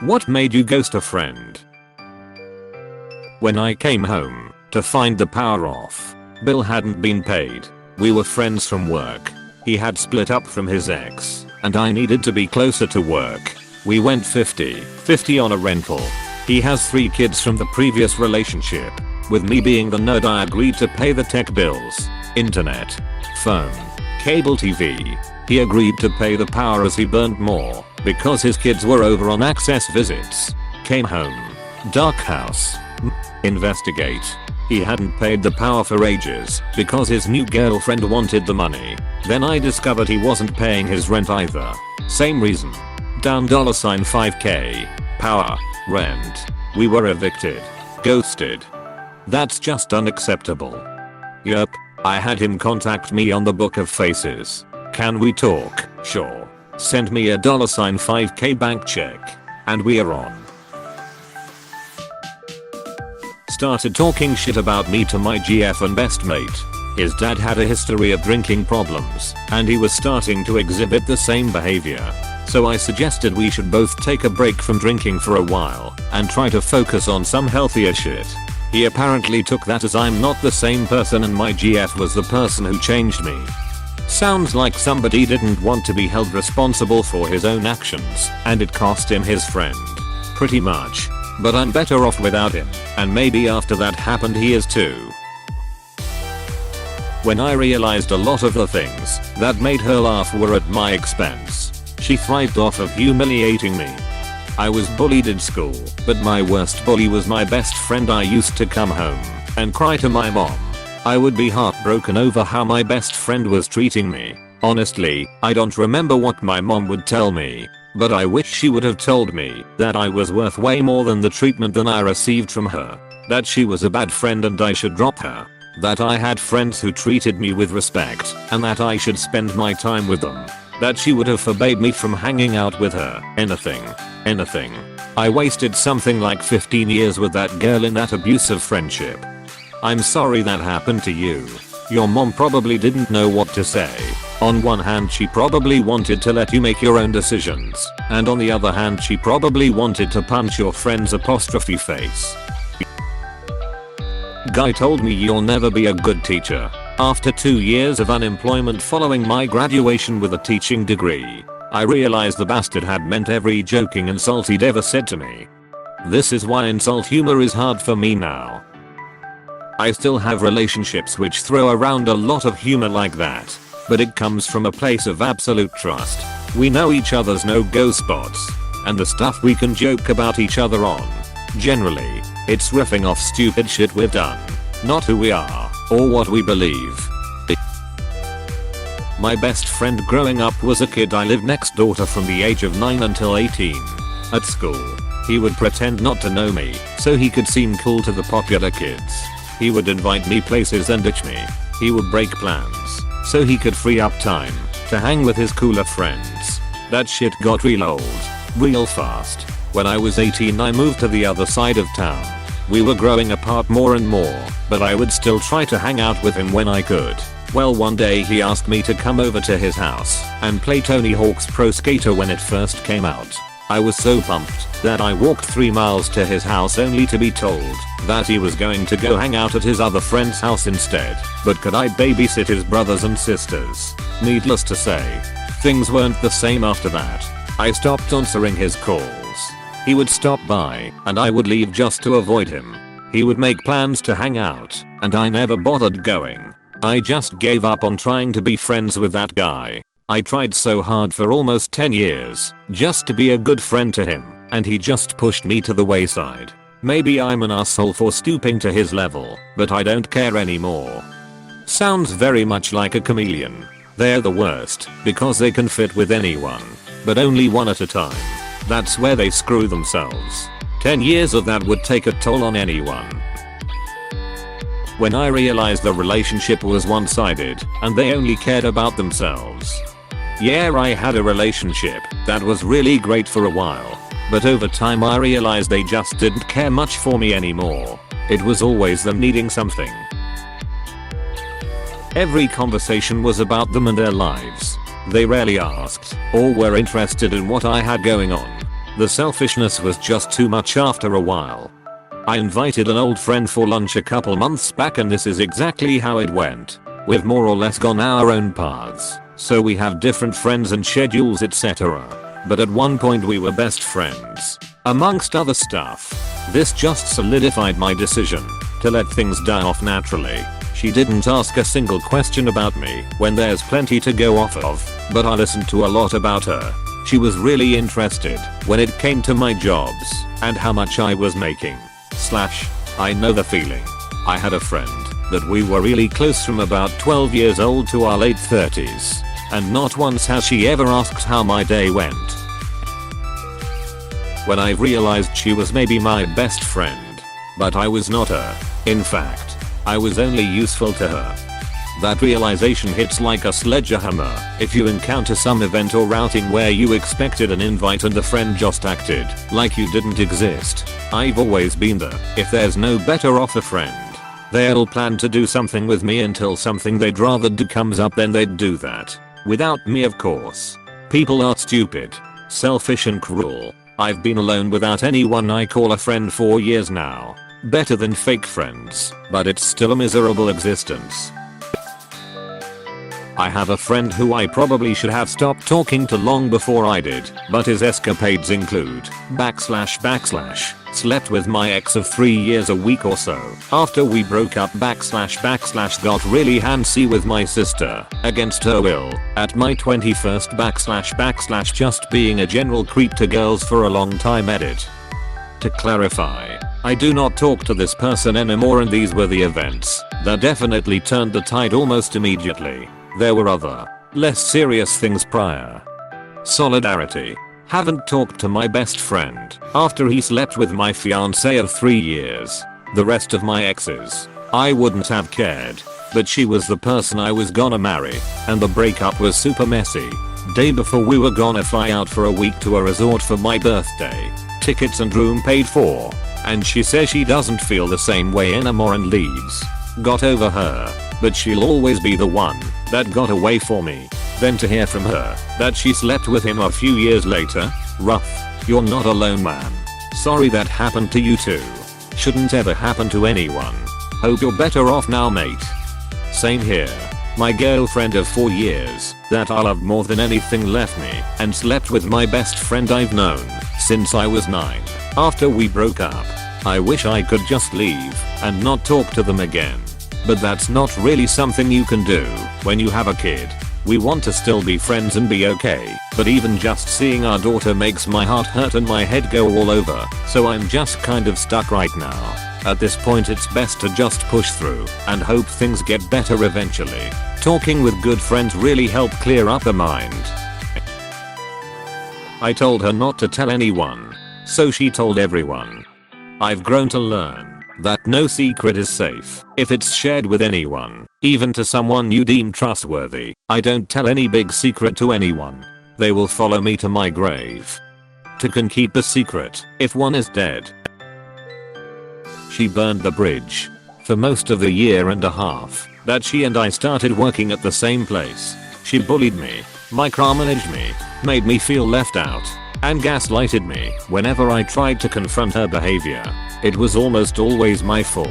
What made you ghost a friend? When I came home to find the power off, bill hadn't been paid. We were friends from work. He had split up from his ex, and I needed to be closer to work. We went 50-50 on a rental. He has 3 kids from the previous relationship. With me being the nerd, I agreed to pay the tech bills, internet, phone, cable TV. He agreed to pay the power as he burned more because his kids were over on access visits. Came home. Dark house. Investigate. He hadn't paid the power for ages because his new girlfriend wanted the money. Then I discovered he wasn't paying his rent either. Same reason. Down $5k. Power. Rent. We were evicted. Ghosted. That's just unacceptable. Yup. I had him contact me on the Book of Faces. Can we talk? Sure. Send me a $5k bank check. And we are on. Started talking shit about me to my GF and best mate. His dad had a history of drinking problems, and he was starting to exhibit the same behavior. So I suggested we should both take a break from drinking for a while and try to focus on some healthier shit. He apparently took that as I'm not the same person and my GF was the person who changed me. Sounds like somebody didn't want to be held responsible for his own actions, and it cost him his friend. Pretty much. But I'm better off without him, and maybe after that happened he is too. When I realized a lot of the things that made her laugh were at my expense, she thrived off of humiliating me. I was bullied in school, but my worst bully was my best friend. I used to come home and cry to my mom. I would be heartbroken over how my best friend was treating me. Honestly, I don't remember what my mom would tell me, but I wish she would have told me that I was worth way more than the treatment that I received from her. That she was a bad friend and I should drop her. That I had friends who treated me with respect and that I should spend my time with them. That she would have forbade me from hanging out with her. Anything. I wasted something like 15 years with that girl in that abusive friendship. I'm sorry that happened to you. Your mom probably didn't know what to say. On one hand she probably wanted to let you make your own decisions, and on the other hand she probably wanted to punch your friend's apostrophe face. Guy told me you'll never be a good teacher. After 2 years of unemployment following my graduation with a teaching degree, I realized the bastard had meant every joking insult he'd ever said to me. This is why insult humor is hard for me now. I still have relationships which throw around a lot of humor like that, but it comes from a place of absolute trust. We know each other's no-go spots, and the stuff we can joke about each other on. Generally, it's riffing off stupid shit we've done, not who we are, or what we believe. My best friend growing up was a kid I lived next door to from the age of 9 until 18. At school, he would pretend not to know me, so he could seem cool to the popular kids. He would invite me places and ditch me. He would break plans, so he could free up time to hang with his cooler friends. That shit got real old, real fast. When I was 18 I moved to the other side of town. We were growing apart more and more, but I would still try to hang out with him when I could. Well, one day he asked me to come over to his house and play Tony Hawk's Pro Skater when it first came out. I was so pumped that I walked 3 miles to his house only to be told that he was going to go hang out at his other friend's house instead. But could I babysit his brothers and sisters? Needless to say, things weren't the same after that. I stopped answering his calls. He would stop by and I would leave just to avoid him. He would make plans to hang out and I never bothered going. I just gave up on trying to be friends with that guy. I tried so hard for almost 10 years just to be a good friend to him, and he just pushed me to the wayside. Maybe I'm an asshole for stooping to his level, but I don't care anymore. Sounds very much like a chameleon. They're the worst because they can fit with anyone, but only one at a time. That's where they screw themselves. 10 years of that would take a toll on anyone. When I realized the relationship was one-sided and they only cared about themselves. Yeah, I had a relationship that was really great for a while, but over time I realized they just didn't care much for me anymore. It was always them needing something. Every conversation was about them and their lives. They rarely asked or were interested in what I had going on. The selfishness was just too much after a while. I invited an old friend for lunch a couple months back and this is exactly how it went. We've more or less gone our own paths, so we have different friends and schedules etc. But at one point we were best friends. Amongst other stuff. This just solidified my decision to let things die off naturally. She didn't ask a single question about me when there's plenty to go off of, but I listened to a lot about her. She was really interested when it came to my jobs and how much I was making. I know the feeling. I had a friend that we were really close from about 12 years old to our late 30s. And not once has she ever asked how my day went. When I realized she was maybe my best friend. But I was not her. In fact, I was only useful to her. That realization hits like a sledgehammer if you encounter some event or outing where you expected an invite and the friend just acted like you didn't exist. I've always been there. If there's no better off a friend, they'll plan to do something with me until something they'd rather do comes up, then they'd do that. Without me of course. People are stupid, selfish and cruel. I've been alone without anyone I call a friend for years now. Better than fake friends, but it's still a miserable existence. I have a friend who I probably should have stopped talking to long before I did, but his escapades include / slept with my ex of 3 years a week or so after we broke up / got really handsy with my sister against her will at my 21st / just being a general creep to girls for a long time. Edit. To clarify, I do not talk to this person anymore and these were the events that definitely turned the tide almost immediately. There were other, less serious things prior. Solidarity. Haven't talked to my best friend after he slept with my fiancée of 3 years. The rest of my exes, I wouldn't have cared, but she was the person I was gonna marry, and the breakup was super messy. Day before we were gonna fly out for a week to a resort for my birthday. Tickets and room paid for, and she says she doesn't feel the same way anymore and leaves. Got over her, but she'll always be the one that got away for me. Then to hear from her that she slept with him a few years later, rough. You're not alone, man. Sorry that happened to you too. Shouldn't ever happen to anyone. Hope you're better off now, mate. Same here. My girlfriend of 4 years that I love more than anything left me and slept with my best friend I've known since I was 9. After we broke up, I wish I could just leave and not talk to them again. But that's not really something you can do when you have a kid. We want to still be friends and be okay, but even just seeing our daughter makes my heart hurt and my head go all over, so I'm just kind of stuck right now. At this point it's best to just push through and hope things get better eventually. Talking with good friends really help clear up a mind. I told her not to tell anyone, so she told everyone. I've grown to learn that no secret is safe if it's shared with anyone, even to someone you deem trustworthy. I don't tell any big secret to anyone. They will follow me to my grave. Two can keep a secret if one is dead. She burned the bridge. For most of the year and a half that she and I started working at the same place, she bullied me, micromanaged me, made me feel left out, and gaslighted me whenever I tried to confront her behavior. It was almost always my fault.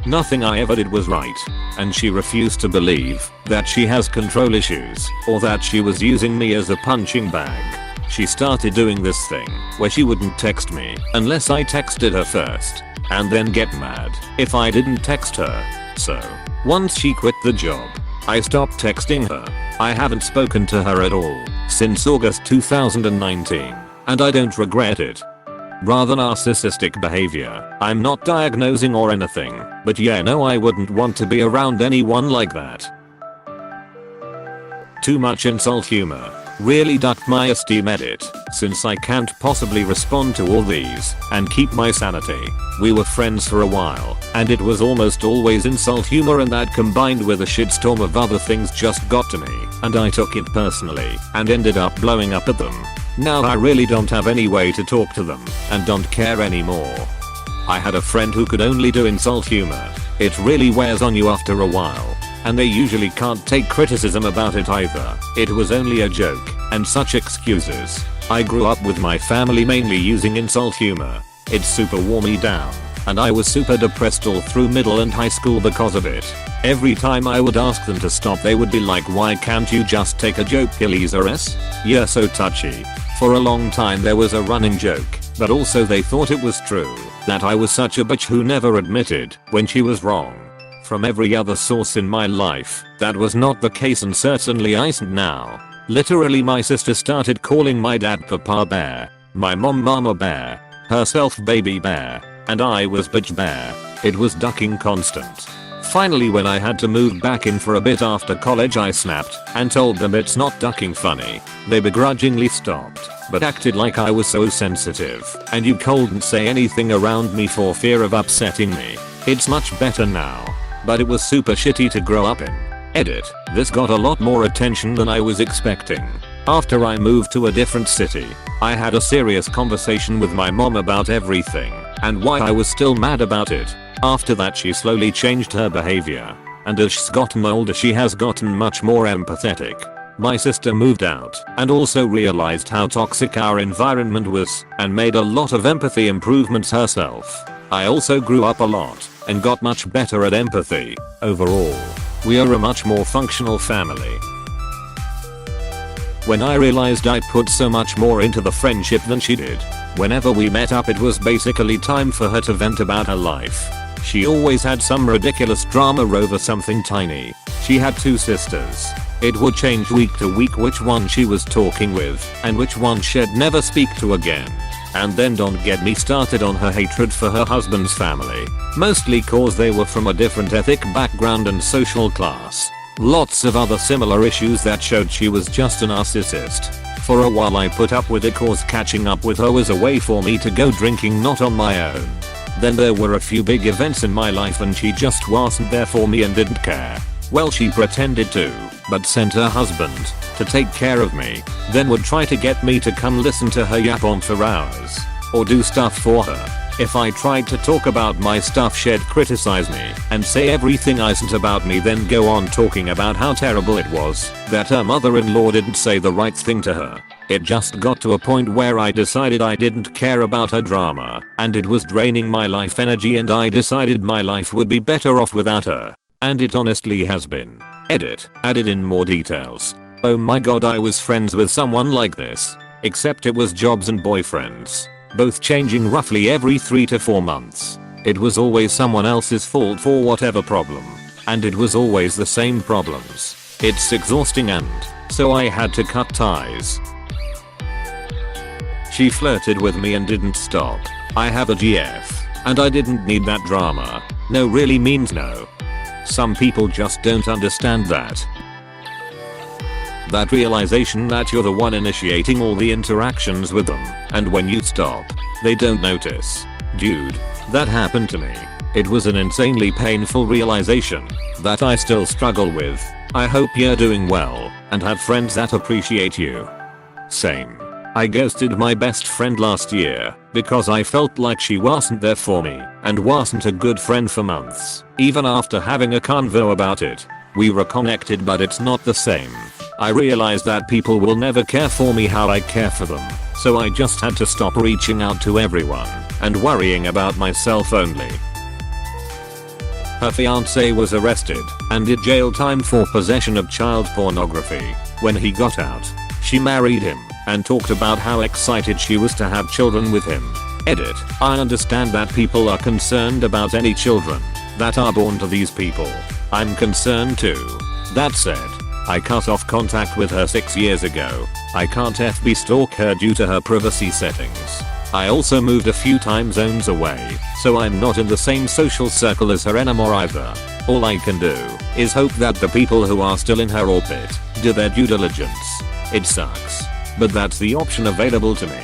Nothing I ever did was right, and she refused to believe that she has control issues or that she was using me as a punching bag. She started doing this thing where she wouldn't text me unless I texted her first, and then get mad if I didn't text her. So, once she quit the job, I stopped texting her. I haven't spoken to her at all since August 2019, and I don't regret it. Rather narcissistic behavior. I'm not diagnosing or anything, but yeah, no, I wouldn't want to be around anyone like that. Too much insult humor. Really ducked my esteem. Edit. Since I can't possibly respond to all these and keep my sanity. We were friends for a while, and it was almost always insult humor, and that combined with a shitstorm of other things just got to me, and I took it personally and ended up blowing up at them. Now I really don't have any way to talk to them and don't care anymore. I had a friend who could only do insult humor. It really wears on you after a while, and they usually can't take criticism about it either. It was only a joke, and such excuses I grew up with my family mainly using insult humor. It super wore me down, and I was super depressed all through middle and high school because of it. Every time I would ask them to stop they would be like, why can't you just take a joke, Elizaress? You're so touchy. For a long time there was a running joke, but also they thought it was true, that I was such a bitch who never admitted when she was wrong. From every other source in my life, that was not the case, and certainly isn't now. Literally my sister started calling my dad Papa Bear, my mom Mama Bear, herself Baby Bear, and I was Bitch Bear. It was ducking constant. Finally when I had to move back in for a bit after college I snapped and told them it's not ducking funny. They begrudgingly stopped, but acted like I was so sensitive and you couldn't say anything around me for fear of upsetting me. It's much better now, but it was super shitty to grow up in. Edit. This got a lot more attention than I was expecting. After I moved to a different city, I had a serious conversation with my mom about everything and why I was still mad about it. After that she slowly changed her behavior, and as she's gotten older she has gotten much more empathetic. My sister moved out and also realized how toxic our environment was and made a lot of empathy improvements herself. I also grew up a lot and got much better at empathy. Overall, we are a much more functional family. When I realized I put so much more into the friendship than she did, whenever we met up it was basically time for her to vent about her life. She always had some ridiculous drama over something tiny. She had 2 sisters. It would change week to week which one she was talking with and which one she'd never speak to again. And then don't get me started on her hatred for her husband's family, mostly cause they were from a different ethnic background and social class. Lots of other similar issues that showed she was just a narcissist. For a while I put up with it cause catching up with her was a way for me to go drinking not on my own. Then there were a few big events in my life and she just wasn't there for me and didn't care. Well, she pretended to, but sent her husband to take care of me, then would try to get me to come listen to her yap on for hours, or do stuff for her. If I tried to talk about my stuff she'd criticize me and say everything isn't about me, then go on talking about how terrible it was that her mother-in-law didn't say the right thing to her. It just got to a point where I decided I didn't care about her drama and it was draining my life energy, and I decided my life would be better off without her. And it honestly has been. Edit. Added in more details. Oh my god, I was friends with someone like this. Except it was jobs and boyfriends, both changing roughly every 3 to 4 months. It was always someone else's fault for whatever problem. And it was always the same problems. It's exhausting, and so I had to cut ties. She flirted with me and didn't stop. I have a GF, and I didn't need that drama. No really means no. Some people just don't understand that. That realization that you're the one initiating all the interactions with them, and when you stop, they don't notice. Dude, that happened to me. It was an insanely painful realization that I still struggle with. I hope you're doing well and have friends that appreciate you. Same. I ghosted my best friend last year because I felt like she wasn't there for me and wasn't a good friend for months. Even after having a convo about it, we reconnected, but it's not the same. I realized that people will never care for me how I care for them, so I just had to stop reaching out to everyone and worrying about myself only. Her fiance was arrested and did jail time for possession of child pornography. When he got out, she married him and talked about how excited she was to have children with him. Edit. I understand that people are concerned about any children that are born to these people. I'm concerned too. That said, I cut off contact with her 6 years ago. I can't FB stalk her due to her privacy settings. I also moved a few time zones away, so I'm not in the same social circle as her anymore either. All I can do is hope that the people who are still in her orbit do their due diligence. It sucks, but that's the option available to me.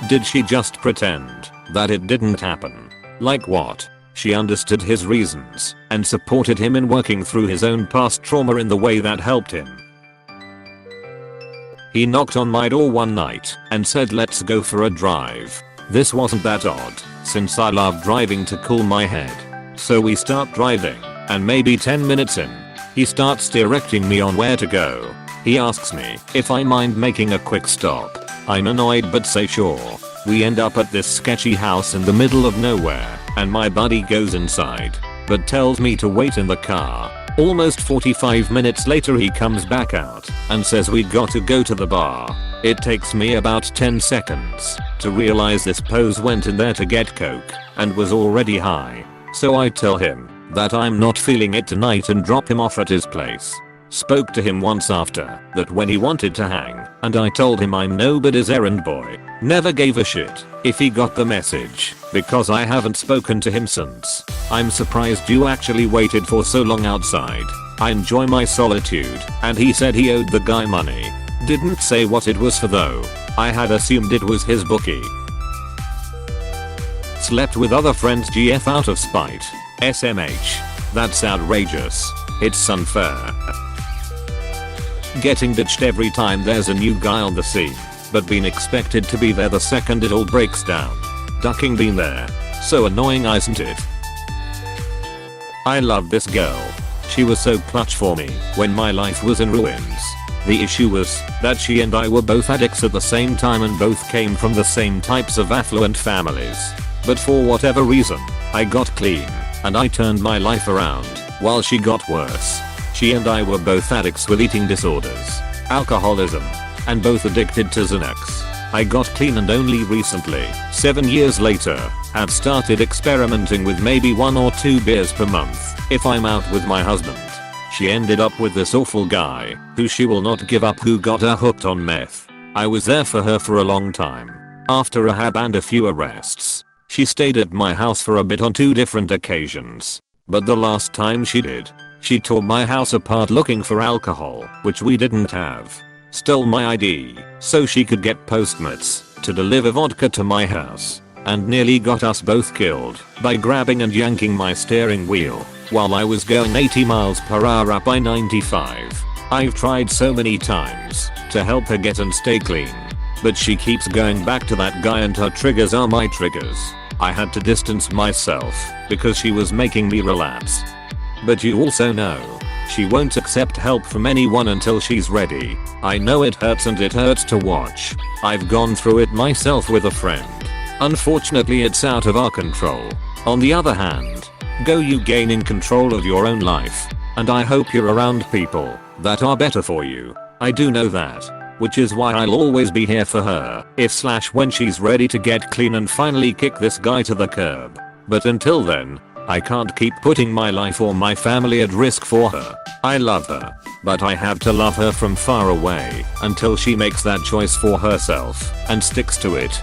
Did she just pretend that it didn't happen? Like what? She understood his reasons and supported him in working through his own past trauma in the way that helped him. He knocked on my door one night and said, "Let's go for a drive." This wasn't that odd, since I love driving to cool my head. So we start driving, and maybe 10 minutes in, he starts directing me on where to go. He asks me if I mind making a quick stop. I'm annoyed but say sure. We end up at this sketchy house in the middle of nowhere, and my buddy goes inside, but tells me to wait in the car. Almost 45 minutes later he comes back out and says we got to go to the bar. It takes me about 10 seconds to realize this pose went in there to get coke and was already high. So I tell him that I'm not feeling it tonight and drop him off at his place. Spoke to him once after that when he wanted to hang, and I told him I'm nobody's errand boy. Never gave a shit if he got the message, because I haven't spoken to him since. I'm surprised you actually waited for so long outside. I enjoy my solitude, and he said he owed the guy money. Didn't say what it was for though. I had assumed it was his bookie. Slept with other friends GF out of spite. SMH. That's outrageous. It's unfair. Getting ditched every time there's a new guy on the scene, but being expected to be there the second it all breaks down. Ducking being there. So annoying, isn't it? I love this girl. She was so clutch for me when my life was in ruins. The issue was that she and I were both addicts at the same time and both came from the same types of affluent families. But for whatever reason, I got clean, and I turned my life around, while she got worse. She and I were both addicts with eating disorders, alcoholism, and both addicted to Xanax. I got clean and only recently, 7 years later, had started experimenting with maybe 1 or 2 beers per month if I'm out with my husband. She ended up with this awful guy, who she will not give up, who got her hooked on meth. I was there for her for a long time. After rehab and a few arrests, she stayed at my house for a bit on 2 different occasions. But the last time she did, she tore my house apart looking for alcohol, which we didn't have. Stole my ID so she could get Postmates to deliver vodka to my house, and nearly got us both killed by grabbing and yanking my steering wheel while I was going 80 miles per hour up I-95. I've tried so many times to help her get and stay clean, but she keeps going back to that guy and her triggers are my triggers. I had to distance myself because she was making me relapse. But you also know, she won't accept help from anyone until she's ready. I know it hurts and it hurts to watch. I've gone through it myself with a friend. Unfortunately it's out of our control. On the other hand, go you gaining control of your own life, and I hope you're around people that are better for you. I do know that, which is why I'll always be here for her when she's ready to get clean and finally kick this guy to the curb. But until then, I can't keep putting my life or my family at risk for her. I love her, but I have to love her from far away until she makes that choice for herself and sticks to it.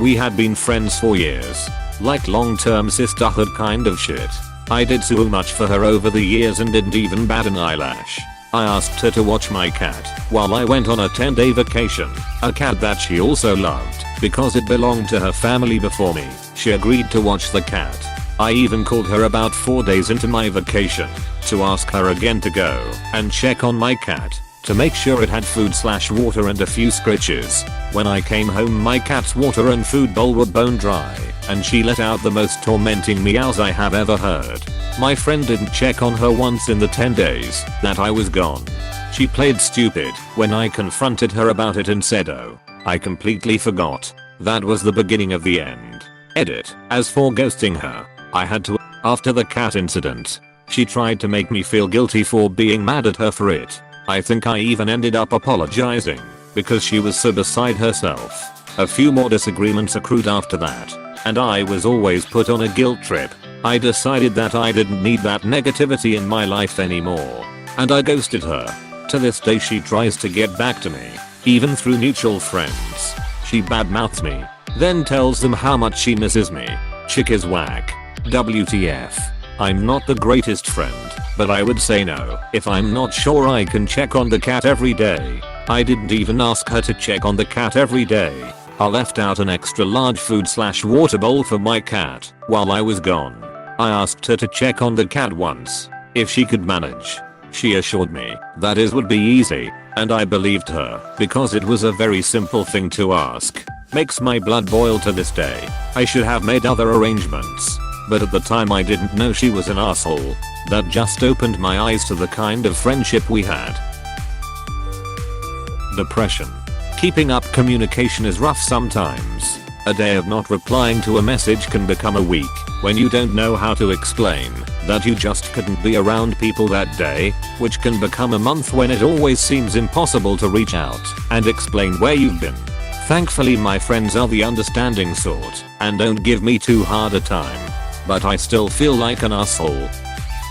We had been friends for years, like long-term sisterhood kind of shit. I did so much for her over the years and didn't even bat an eyelash. I asked her to watch my cat while I went on a 10-day vacation, a cat that she also loved because it belonged to her family before me. She agreed to watch the cat. I even called her about 4 days into my vacation to ask her again to go and check on my cat to make sure it had food/water and a few scritches. When I came home my cat's water and food bowl were bone dry, and she let out the most tormenting meows I have ever heard. My friend didn't check on her once in the 10 days that I was gone. She played stupid when I confronted her about it and said, "Oh, I completely forgot." That was the beginning of the end. Edit. As for ghosting her, I had to. After the cat incident, she tried to make me feel guilty for being mad at her for it. I think I even ended up apologizing because she was so beside herself. A few more disagreements accrued after that, and I was always put on a guilt trip. I decided that I didn't need that negativity in my life anymore, and I ghosted her. To this day she tries to get back to me, even through mutual friends. She badmouths me, then tells them how much she misses me. Chick is whack. WTF. I'm not the greatest friend, but I would say no if I'm not sure I can check on the cat every day. I didn't even ask her to check on the cat every day. I left out an extra large food/water bowl for my cat while I was gone. I asked her to check on the cat once, if she could manage. She assured me that it would be easy, and I believed her because it was a very simple thing to ask. Makes my blood boil to this day. I should have made other arrangements, but at the time I didn't know she was an asshole. That just opened my eyes to the kind of friendship we had. Depression. Keeping up communication is rough sometimes. A day of not replying to a message can become a week when you don't know how to explain that you just couldn't be around people that day, which can become a month when it always seems impossible to reach out and explain where you've been. Thankfully my friends are the understanding sort and don't give me too hard a time. But I still feel like an asshole.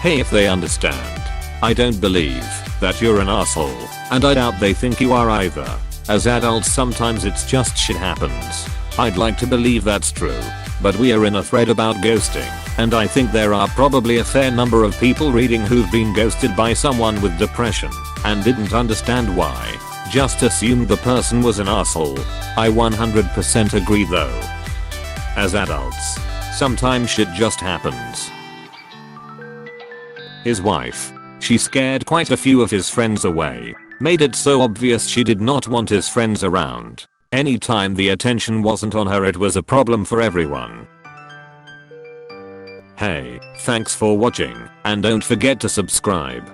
Hey, if they understand. I don't believe that you're an asshole, and I doubt they think you are either. As adults sometimes it's just shit happens. I'd like to believe that's true. But we are in a thread about ghosting, and I think there are probably a fair number of people reading who've been ghosted by someone with depression and didn't understand why. Just assumed the person was an asshole. I 100% agree though. As adults, sometimes shit just happens. His wife. She scared quite a few of his friends away. Made it so obvious she did not want his friends around. Anytime the attention wasn't on her, it was a problem for everyone. Hey, thanks for watching, and don't forget to subscribe.